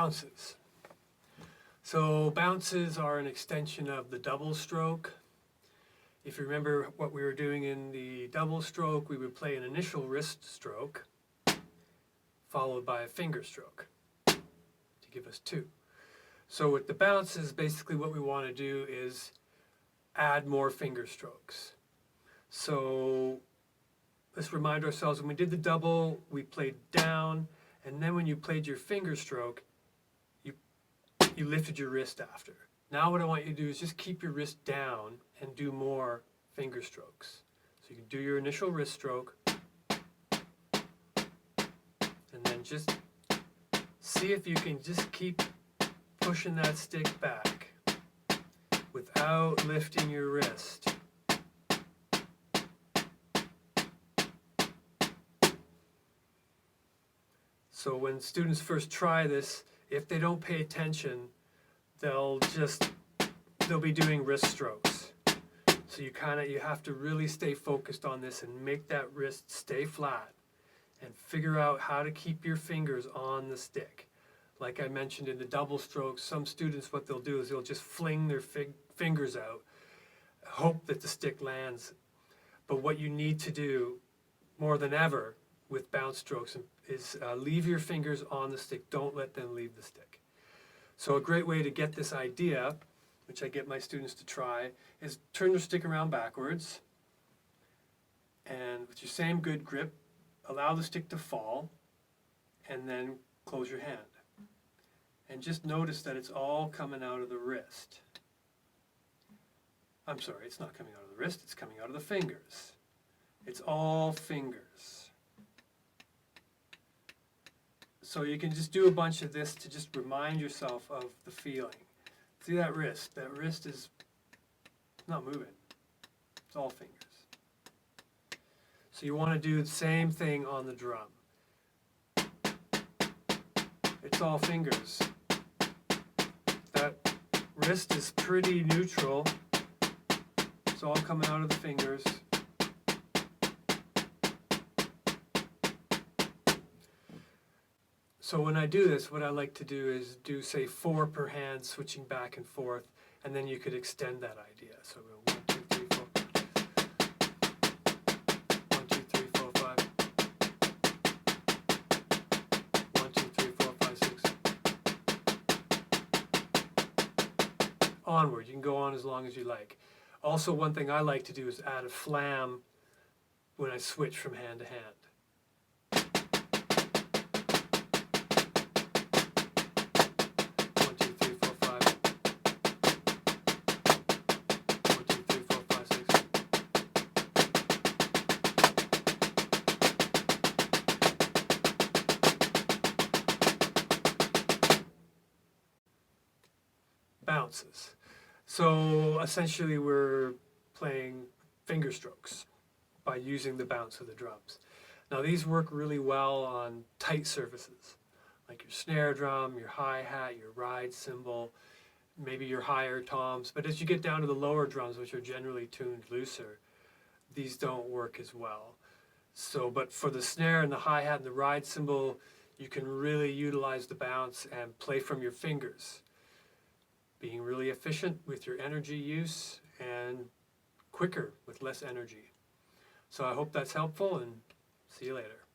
Bounces. So bounces are an extension of the double stroke. If you remember what we were doing in the double stroke, we would play an initial wrist stroke followed by a finger stroke to give us two. So with the bounces, basically what we want to do is add more finger strokes. So let's remind ourselves, when we did the double, we played down, and then when you played your finger stroke, you lifted your wrist after. Now what I want you to do is just keep your wrist down and do more finger strokes. So you can do your initial wrist stroke, and then just see if you can just keep pushing that stick back without lifting your wrist. So when students first try this, if they don't pay attention, they'll be doing wrist strokes. So you have to really stay focused on this and make that wrist stay flat and figure out how to keep your fingers on the stick. Like I mentioned in the double strokes, some students, what they'll do is they'll just fling their fingers out, hope that the stick lands. But what you need to do more than ever with bounce strokes is leave your fingers on the stick. Don't let them leave the stick. So a great way to get this idea, which I get my students to try, is turn their stick around backwards, and with your same good grip, allow the stick to fall, and then close your hand. And just notice that it's all coming out of the wrist. I'm sorry, it's not coming out of the wrist, it's coming out of the fingers. It's all fingers. So you can just do a bunch of this to just remind yourself of the feeling. See that wrist? That wrist is not moving. It's all fingers. So you want to do the same thing on the drum. It's all fingers. That wrist is pretty neutral. It's all coming out of the fingers. So when I do this, what I like to do is do, say, 4 per hand, switching back and forth, and then you could extend that idea. So we'll 1, 2, 3, 4. 1, 2, 3, 4, 5. 1, 2, 3, 4, 5, 6. Onward. You can go on as long as you like. Also, one thing I like to do is add a flam when I switch from hand to hand. Bounces. So essentially we're playing finger strokes by using the bounce of the drums. Now these work really well on tight surfaces, like your snare drum, your hi-hat, your ride cymbal, maybe your higher toms. But as you get down to the lower drums, which are generally tuned looser, these don't work as well. So, but for the snare and the hi-hat and the ride cymbal, you can really utilize the bounce and play from your fingers, being really efficient with your energy use and quicker with less energy. So I hope that's helpful, and see you later.